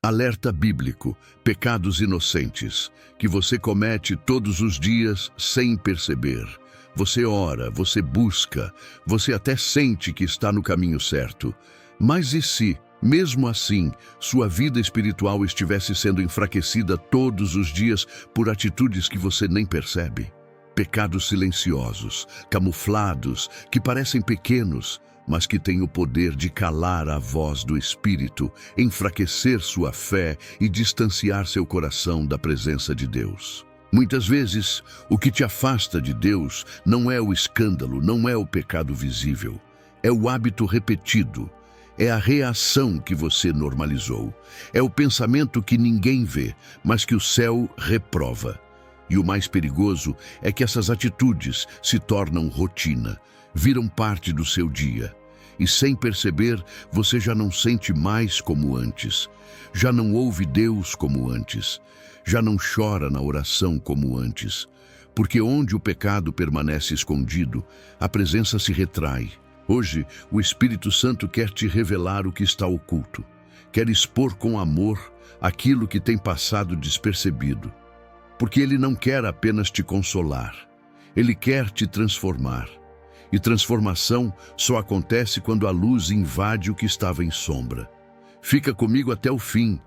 Alerta bíblico, pecados inocentes, que você comete todos os dias sem perceber. Você ora, você busca, você até sente que está no caminho certo. Mas e se, mesmo assim, sua vida espiritual estivesse sendo enfraquecida todos os dias por atitudes que você nem percebe? Pecados silenciosos, camuflados, que parecem pequenos, mas que têm o poder de calar a voz do Espírito, enfraquecer sua fé e distanciar seu coração da presença de Deus. Muitas vezes, o que te afasta de Deus não é o escândalo, não é o pecado visível. É o hábito repetido, é a reação que você normalizou, é o pensamento que ninguém vê, mas que o céu reprova. E o mais perigoso é que essas atitudes se tornam rotina, viram parte do seu dia. E sem perceber, você já não sente mais como antes, já não ouve Deus como antes, já não chora na oração como antes, porque onde o pecado permanece escondido, a presença se retrai. Hoje, o Espírito Santo quer te revelar o que está oculto, quer expor com amor aquilo que tem passado despercebido, porque Ele não quer apenas te consolar, Ele quer te transformar. E transformação só acontece quando a luz invade o que estava em sombra. Fica comigo até o fim,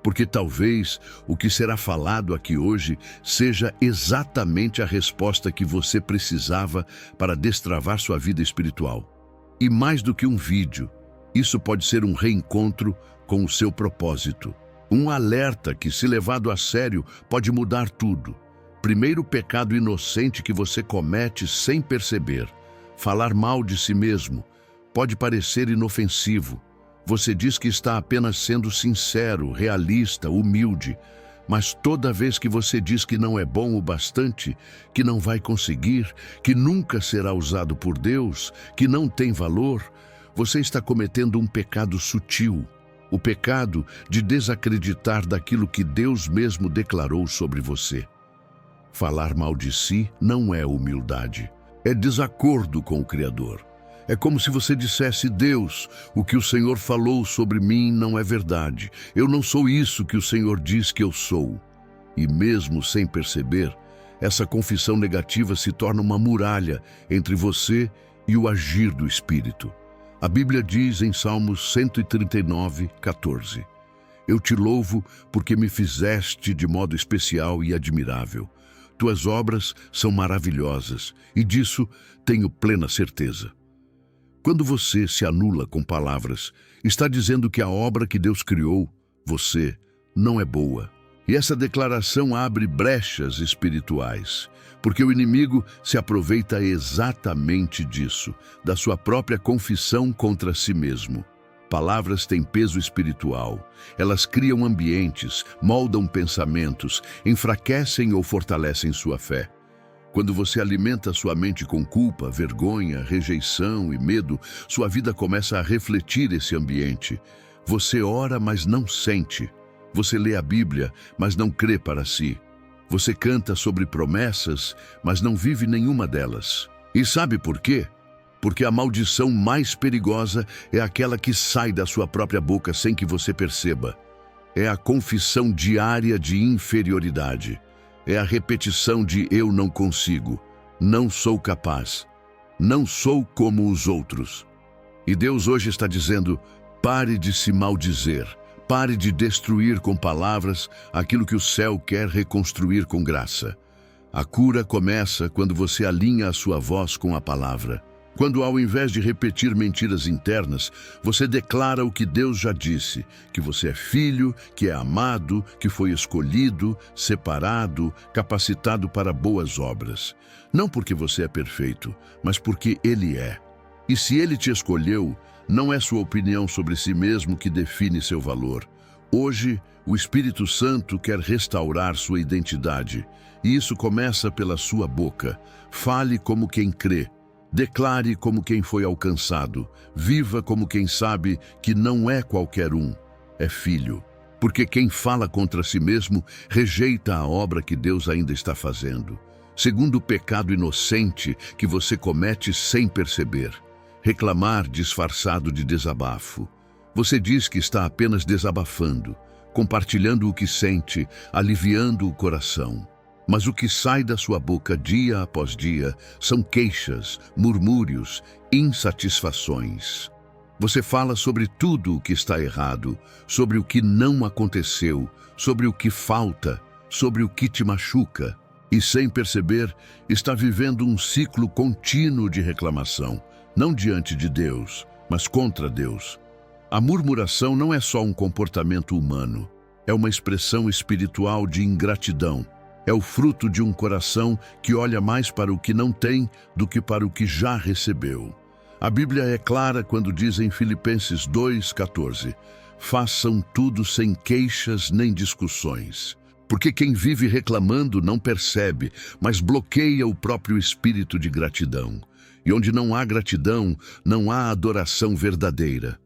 porque talvez o que será falado aqui hoje seja exatamente a resposta que você precisava para destravar sua vida espiritual. E mais do que um vídeo, isso pode ser um reencontro com o seu propósito. Um alerta que, se levado a sério, pode mudar tudo. Primeiro pecado inocente que você comete sem perceber. Falar mal de si mesmo pode parecer inofensivo. Você diz que está apenas sendo sincero, realista, humilde, mas toda vez que você diz que não é bom o bastante, que não vai conseguir, que nunca será usado por Deus, que não tem valor, você está cometendo um pecado sutil, o pecado de desacreditar daquilo que Deus mesmo declarou sobre você. Falar mal de si não é humildade. É desacordo com o Criador. É como se você dissesse: Deus, o que o Senhor falou sobre mim não é verdade. Eu não sou isso que o Senhor diz que eu sou. E mesmo sem perceber, essa confissão negativa se torna uma muralha entre você e o agir do Espírito. A Bíblia diz em Salmos 139, 14: Eu te louvo porque me fizeste de modo especial e admirável. Tuas obras são maravilhosas, e disso tenho plena certeza. Quando você se anula com palavras, está dizendo que a obra que Deus criou, você, não é boa. E essa declaração abre brechas espirituais, porque o inimigo se aproveita exatamente disso, da sua própria confissão contra si mesmo. Palavras têm peso espiritual. Elas criam ambientes, moldam pensamentos, enfraquecem ou fortalecem sua fé. Quando você alimenta sua mente com culpa, vergonha, rejeição e medo, sua vida começa a refletir esse ambiente. Você ora, mas não sente. Você lê a Bíblia, mas não crê para si. Você canta sobre promessas, mas não vive nenhuma delas. E sabe por quê? Porque a maldição mais perigosa é aquela que sai da sua própria boca sem que você perceba. É a confissão diária de inferioridade. É a repetição de eu não consigo, não sou capaz, não sou como os outros. E Deus hoje está dizendo: pare de se maldizer, pare de destruir com palavras aquilo que o céu quer reconstruir com graça. A cura começa quando você alinha a sua voz com a palavra. Quando, ao invés de repetir mentiras internas, você declara o que Deus já disse, que você é filho, que é amado, que foi escolhido, separado, capacitado para boas obras. Não porque você é perfeito, mas porque Ele é. E se Ele te escolheu, não é sua opinião sobre si mesmo que define seu valor. Hoje, o Espírito Santo quer restaurar sua identidade, e isso começa pela sua boca. Fale como quem crê. Declare como quem foi alcançado. Viva como quem sabe que não é qualquer um, é filho. Porque quem fala contra si mesmo rejeita a obra que Deus ainda está fazendo. Segundo o pecado inocente que você comete sem perceber. Reclamar disfarçado de desabafo. Você diz que está apenas desabafando, compartilhando o que sente, aliviando o coração. Mas o que sai da sua boca dia após dia são queixas, murmúrios, insatisfações. Você fala sobre tudo o que está errado, sobre o que não aconteceu, sobre o que falta, sobre o que te machuca. E sem perceber, está vivendo um ciclo contínuo de reclamação, não diante de Deus, mas contra Deus. A murmuração não é só um comportamento humano, é uma expressão espiritual de ingratidão. É o fruto de um coração que olha mais para o que não tem do que para o que já recebeu. A Bíblia é clara quando diz em Filipenses 2,14: façam tudo sem queixas nem discussões. Porque quem vive reclamando não percebe, mas bloqueia o próprio espírito de gratidão. E onde não há gratidão, não há adoração verdadeira.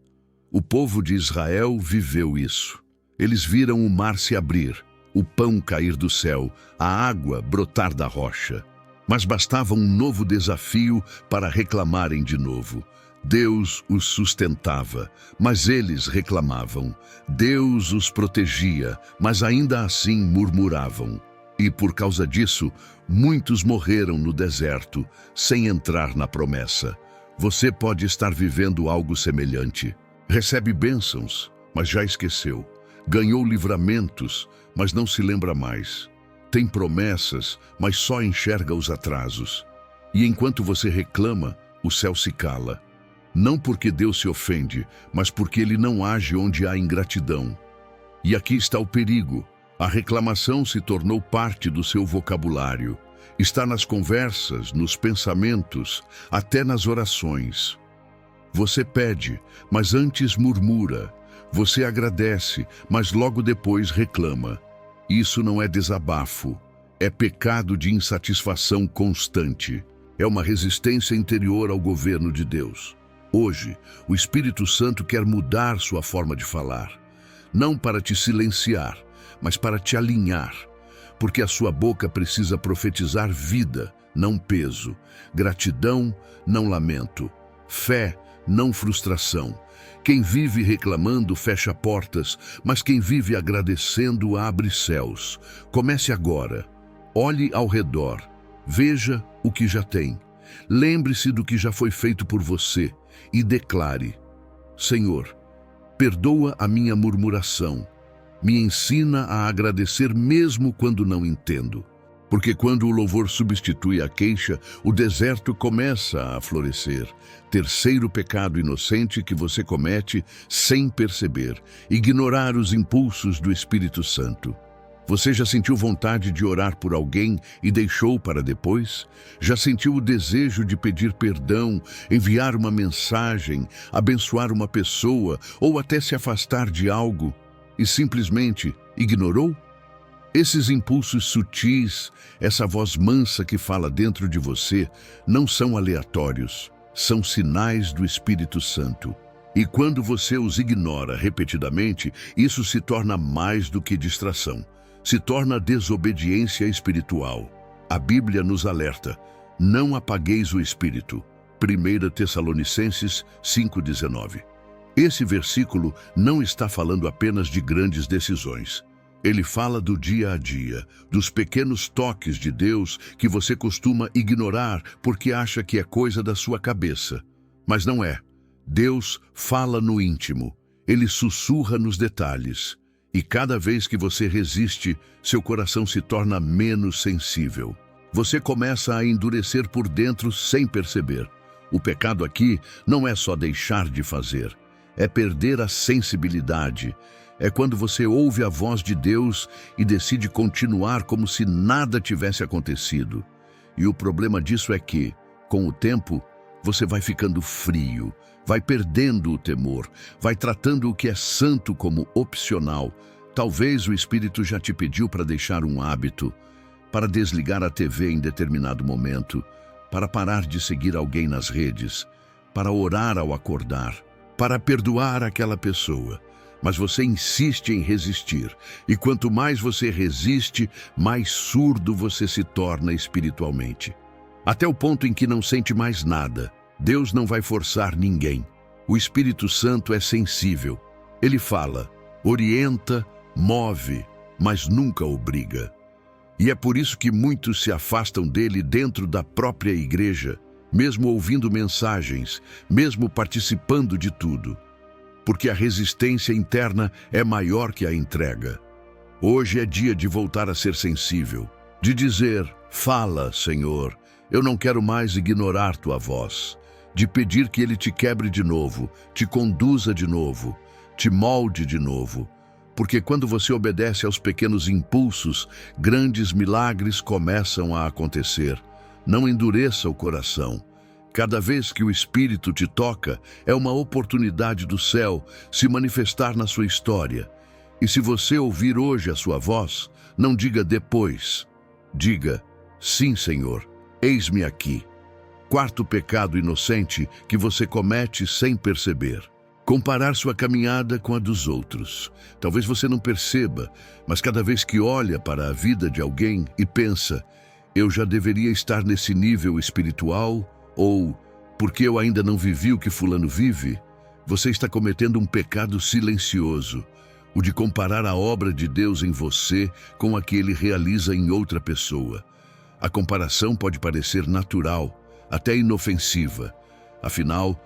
O povo de Israel viveu isso. Eles viram o mar se abrir, o pão cair do céu, a água brotar da rocha. Mas bastava um novo desafio para reclamarem de novo. Deus os sustentava, mas eles reclamavam. Deus os protegia, mas ainda assim murmuravam. E por causa disso, muitos morreram no deserto, sem entrar na promessa. Você pode estar vivendo algo semelhante. Recebe bênçãos, mas já esqueceu. Ganhou livramentos, mas não se lembra mais. Tem promessas, mas só enxerga os atrasos. E enquanto você reclama, o céu se cala. Não porque Deus se ofende, mas porque Ele não age onde há ingratidão. E aqui está o perigo. A reclamação se tornou parte do seu vocabulário. Está nas conversas, nos pensamentos, até nas orações. Você pede, mas antes murmura. Você agradece, mas logo depois reclama. Isso não é desabafo, é pecado de insatisfação constante. É uma resistência interior ao governo de Deus. Hoje, o Espírito Santo quer mudar sua forma de falar. Não para te silenciar, mas para te alinhar. Porque a sua boca precisa profetizar vida, não peso. Gratidão, não lamento. Fé, não frustração. Quem vive reclamando fecha portas, mas quem vive agradecendo abre céus. Comece agora. Olhe ao redor. Veja o que já tem. Lembre-se do que já foi feito por você e declare: Senhor, perdoa a minha murmuração. Me ensina a agradecer mesmo quando não entendo. Porque quando o louvor substitui a queixa, o deserto começa a florescer. Terceiro pecado inocente que você comete sem perceber: ignorar os impulsos do Espírito Santo. Você já sentiu vontade de orar por alguém e deixou para depois? Já sentiu o desejo de pedir perdão, enviar uma mensagem, abençoar uma pessoa ou até se afastar de algo e simplesmente ignorou? Esses impulsos sutis, essa voz mansa que fala dentro de você, não são aleatórios, são sinais do Espírito Santo. E quando você os ignora repetidamente, isso se torna mais do que distração. Se torna desobediência espiritual. A Bíblia nos alerta: não apagueis o Espírito. 1 Tessalonicenses 5,19. Esse versículo não está falando apenas de grandes decisões. Ele fala do dia a dia, dos pequenos toques de Deus que você costuma ignorar porque acha que é coisa da sua cabeça. Mas não é. Deus fala no íntimo. Ele sussurra nos detalhes. E cada vez que você resiste, seu coração se torna menos sensível. Você começa a endurecer por dentro sem perceber. O pecado aqui não é só deixar de fazer. É perder a sensibilidade. É quando você ouve a voz de Deus e decide continuar como se nada tivesse acontecido. E o problema disso é que, com o tempo, você vai ficando frio, vai perdendo o temor, vai tratando o que é santo como opcional. Talvez o Espírito já te pediu para deixar um hábito, para desligar a TV em determinado momento, para parar de seguir alguém nas redes, para orar ao acordar, para perdoar aquela pessoa. Mas você insiste em resistir, e quanto mais você resiste, mais surdo você se torna espiritualmente. Até o ponto em que não sente mais nada. Deus não vai forçar ninguém. O Espírito Santo é sensível. Ele fala, orienta, move, mas nunca obriga. E é por isso que muitos se afastam dele dentro da própria igreja, mesmo ouvindo mensagens, mesmo participando de tudo, porque a resistência interna é maior que a entrega. Hoje é dia de voltar a ser sensível, de dizer: fala, Senhor, eu não quero mais ignorar tua voz, de pedir que ele te quebre de novo, te conduza de novo, te molde de novo, porque quando você obedece aos pequenos impulsos, grandes milagres começam a acontecer. Não endureça o coração. Cada vez que o Espírito te toca, é uma oportunidade do céu se manifestar na sua história. E se você ouvir hoje a sua voz, não diga depois. Diga: sim, Senhor, eis-me aqui. Quarto pecado inocente que você comete sem perceber: comparar sua caminhada com a dos outros. Talvez você não perceba, mas cada vez que olha para a vida de alguém e pensa: eu já deveria estar nesse nível espiritual, ou porque eu ainda não vivi o que fulano vive, você está cometendo um pecado silencioso, o de comparar a obra de Deus em você com a que ele realiza em outra pessoa. A comparação pode parecer natural, até inofensiva. Afinal,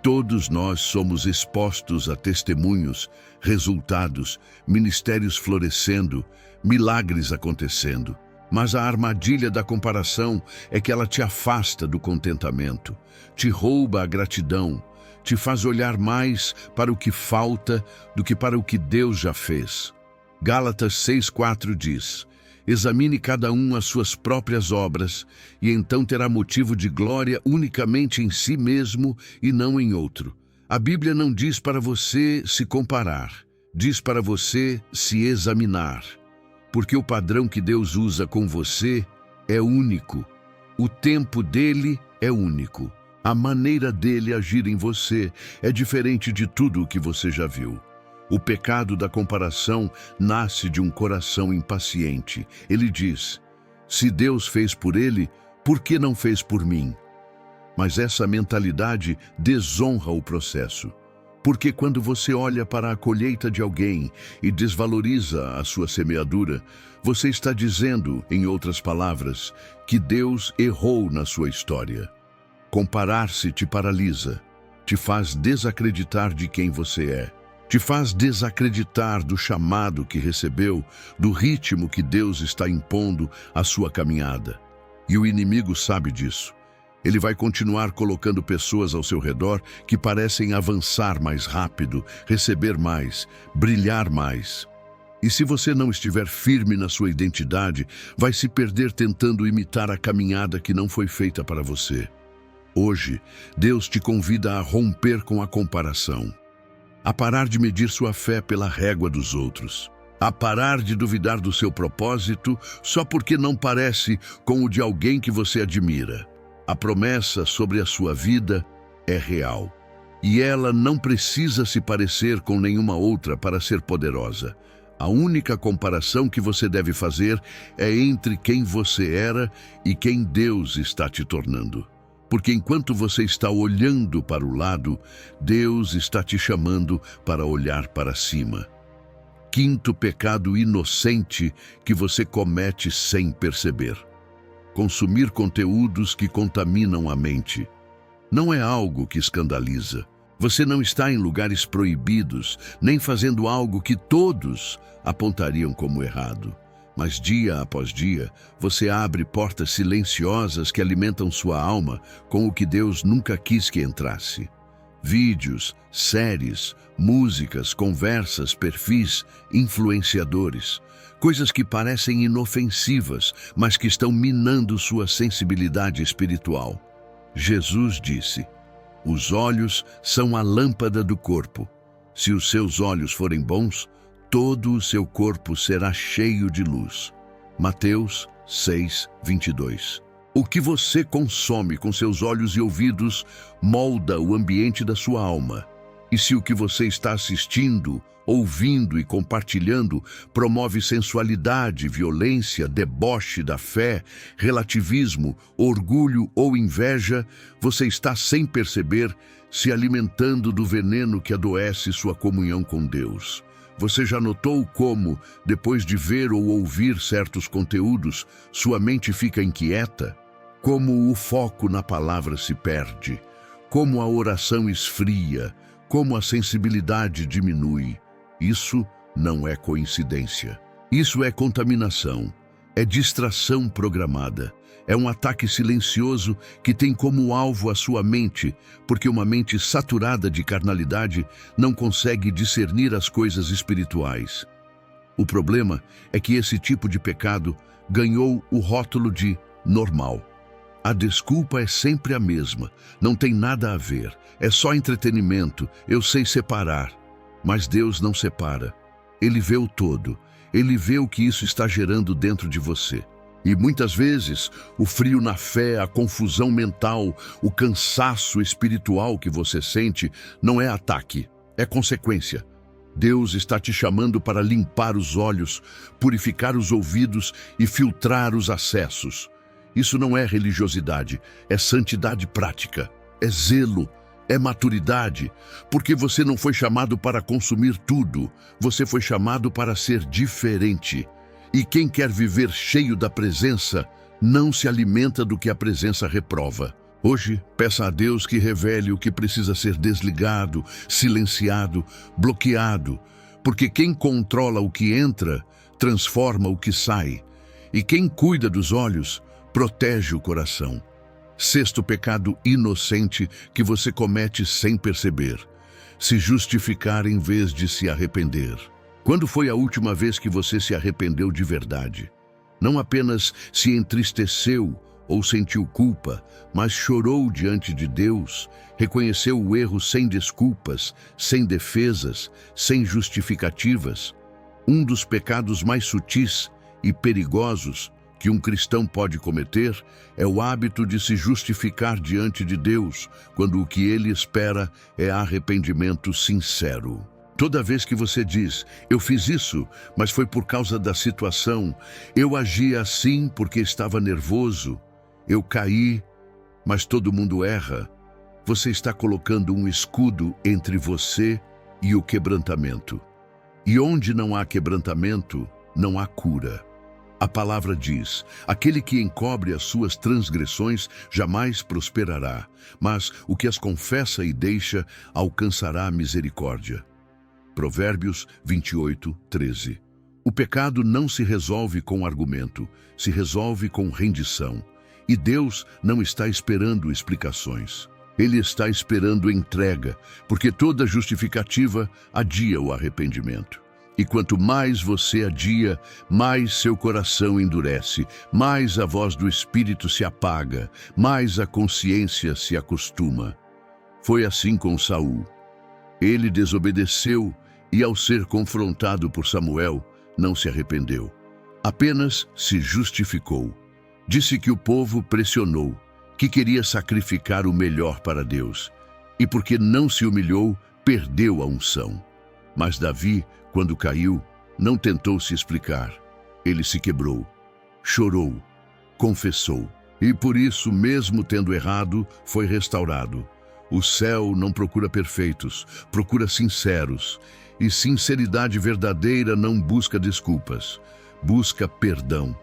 todos nós somos expostos a testemunhos, resultados, ministérios florescendo, milagres acontecendo. Mas a armadilha da comparação é que ela te afasta do contentamento, te rouba a gratidão, te faz olhar mais para o que falta do que para o que Deus já fez. Gálatas 6:4 diz: examine cada um as suas próprias obras, e então terá motivo de glória unicamente em si mesmo e não em outro. A Bíblia não diz para você se comparar, diz para você se examinar. Porque o padrão que Deus usa com você é único. O tempo dele é único. A maneira dele agir em você é diferente de tudo o que você já viu. O pecado da comparação nasce de um coração impaciente. Ele diz: se Deus fez por ele, por que não fez por mim? Mas essa mentalidade desonra o processo. Porque quando você olha para a colheita de alguém e desvaloriza a sua semeadura, você está dizendo, em outras palavras, que Deus errou na sua história. Comparar-se te paralisa, te faz desacreditar de quem você é, te faz desacreditar do chamado que recebeu, do ritmo que Deus está impondo à sua caminhada. E o inimigo sabe disso. Ele vai continuar colocando pessoas ao seu redor que parecem avançar mais rápido, receber mais, brilhar mais. E se você não estiver firme na sua identidade, vai se perder tentando imitar a caminhada que não foi feita para você. Hoje, Deus te convida a romper com a comparação, a parar de medir sua fé pela régua dos outros, a parar de duvidar do seu propósito só porque não parece com o de alguém que você admira. A promessa sobre a sua vida é real, e ela não precisa se parecer com nenhuma outra para ser poderosa. A única comparação que você deve fazer é entre quem você era e quem Deus está te tornando. Porque enquanto você está olhando para o lado, Deus está te chamando para olhar para cima. Quinto pecado inocente que você comete sem perceber: consumir conteúdos que contaminam a mente. Não é algo que escandaliza. Você não está em lugares proibidos, nem fazendo algo que todos apontariam como errado. Mas dia após dia, você abre portas silenciosas que alimentam sua alma com o que Deus nunca quis que entrasse. Vídeos, séries, músicas, conversas, perfis, influenciadores. Coisas que parecem inofensivas, mas que estão minando sua sensibilidade espiritual. Jesus disse: os olhos são a lâmpada do corpo. Se os seus olhos forem bons, todo o seu corpo será cheio de luz. Mateus 6:22. O que você consome com seus olhos e ouvidos molda o ambiente da sua alma. E se o que você está assistindo, ouvindo e compartilhando promove sensualidade, violência, deboche da fé, relativismo, orgulho ou inveja, você está, sem perceber, se alimentando do veneno que adoece sua comunhão com Deus. Você já notou como, depois de ver ou ouvir certos conteúdos, sua mente fica inquieta? Como o foco na palavra se perde? Como a oração esfria? Como a sensibilidade diminui? Isso não é coincidência. Isso é contaminação. É distração programada. É um ataque silencioso que tem como alvo a sua mente, porque uma mente saturada de carnalidade não consegue discernir as coisas espirituais. O problema é que esse tipo de pecado ganhou o rótulo de normal. A desculpa é sempre a mesma, não tem nada a ver, é só entretenimento, eu sei separar. Mas Deus não separa. Ele vê o todo, ele vê o que isso está gerando dentro de você. E muitas vezes, o frio na fé, a confusão mental, o cansaço espiritual que você sente não é ataque, é consequência. Deus está te chamando para limpar os olhos, purificar os ouvidos e filtrar os acessos. Isso não é religiosidade, é santidade prática, é zelo, é maturidade, porque você não foi chamado para consumir tudo, você foi chamado para ser diferente. E quem quer viver cheio da presença, não se alimenta do que a presença reprova. Hoje, peça a Deus que revele o que precisa ser desligado, silenciado, bloqueado, porque quem controla o que entra, transforma o que sai. E quem cuida dos olhos, protege o coração. Sexto pecado inocente que você comete sem perceber: se justificar em vez de se arrepender. Quando foi a última vez que você se arrependeu de verdade? Não apenas se entristeceu ou sentiu culpa, mas chorou diante de Deus, reconheceu o erro sem desculpas, sem defesas, sem justificativas. Um dos pecados mais sutis e perigosos que um cristão pode cometer é o hábito de se justificar diante de Deus, quando o que ele espera é arrependimento sincero. Toda vez que você diz, eu fiz isso, mas foi por causa da situação, eu agi assim porque estava nervoso, eu caí, mas todo mundo erra, você está colocando um escudo entre você e o quebrantamento. E onde não há quebrantamento, não há cura. A palavra diz, aquele que encobre as suas transgressões jamais prosperará, mas o que as confessa e deixa alcançará misericórdia. Provérbios 28, 13. O pecado não se resolve com argumento, se resolve com rendição. E Deus não está esperando explicações. Ele está esperando entrega, porque toda justificativa adia o arrependimento. E quanto mais você adia, mais seu coração endurece, mais a voz do Espírito se apaga, mais a consciência se acostuma. Foi assim com Saul. Ele desobedeceu e, ao ser confrontado por Samuel, não se arrependeu. Apenas se justificou. Disse que o povo pressionou, que queria sacrificar o melhor para Deus. E porque não se humilhou, perdeu a unção. Mas Davi, quando caiu, não tentou se explicar. Ele se quebrou, chorou, confessou. E por isso, mesmo tendo errado, foi restaurado. O céu não procura perfeitos, procura sinceros. E sinceridade verdadeira não busca desculpas, busca perdão.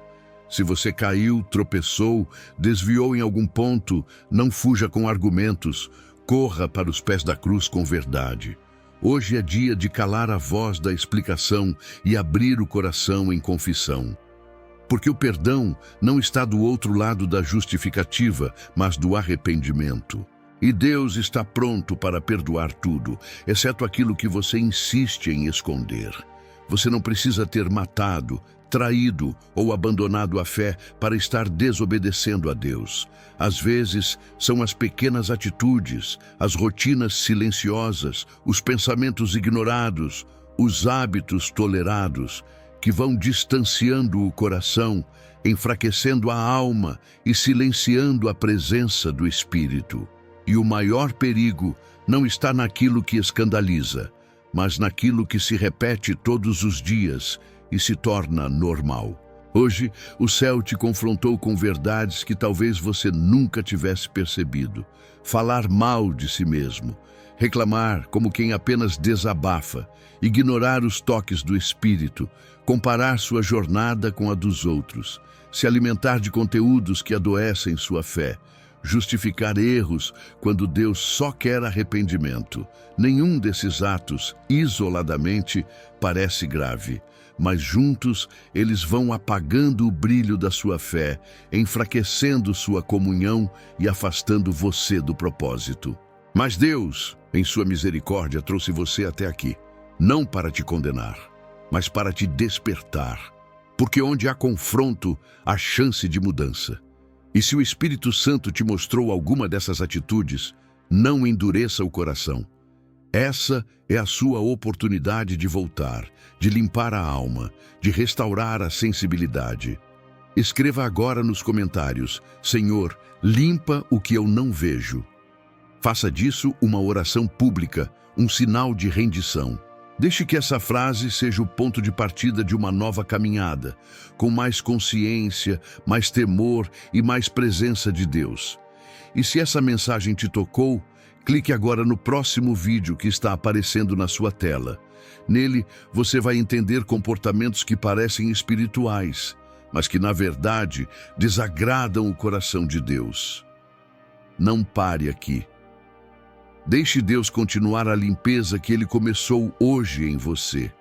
Se você caiu, tropeçou, desviou em algum ponto, não fuja com argumentos, corra para os pés da cruz com verdade. Hoje é dia de calar a voz da explicação e abrir o coração em confissão. Porque o perdão não está do outro lado da justificativa, mas do arrependimento. E Deus está pronto para perdoar tudo, exceto aquilo que você insiste em esconder. Você não precisa ter matado, traído ou abandonado a fé para estar desobedecendo a Deus. Às vezes, são as pequenas atitudes, as rotinas silenciosas, os pensamentos ignorados, os hábitos tolerados, que vão distanciando o coração, enfraquecendo a alma e silenciando a presença do Espírito. E o maior perigo não está naquilo que escandaliza, mas naquilo que se repete todos os dias e se torna normal. Hoje, o céu te confrontou com verdades que talvez você nunca tivesse percebido. Falar mal de si mesmo, reclamar como quem apenas desabafa, ignorar os toques do Espírito, comparar sua jornada com a dos outros, se alimentar de conteúdos que adoecem sua fé, justificar erros quando Deus só quer arrependimento. Nenhum desses atos, isoladamente, parece grave, mas juntos eles vão apagando o brilho da sua fé, enfraquecendo sua comunhão e afastando você do propósito. Mas Deus, em sua misericórdia, trouxe você até aqui, não para te condenar, mas para te despertar, porque onde há confronto, há chance de mudança. E se o Espírito Santo te mostrou alguma dessas atitudes, não endureça o coração. Essa é a sua oportunidade de voltar, de limpar a alma, de restaurar a sensibilidade. Escreva agora nos comentários: Senhor, limpa o que eu não vejo. Faça disso uma oração pública, um sinal de rendição. Deixe que essa frase seja o ponto de partida de uma nova caminhada, com mais consciência, mais temor e mais presença de Deus. E se essa mensagem te tocou, clique agora no próximo vídeo que está aparecendo na sua tela. Nele, você vai entender comportamentos que parecem espirituais, mas que, na verdade, desagradam o coração de Deus. Não pare aqui. Deixe Deus continuar a limpeza que Ele começou hoje em você.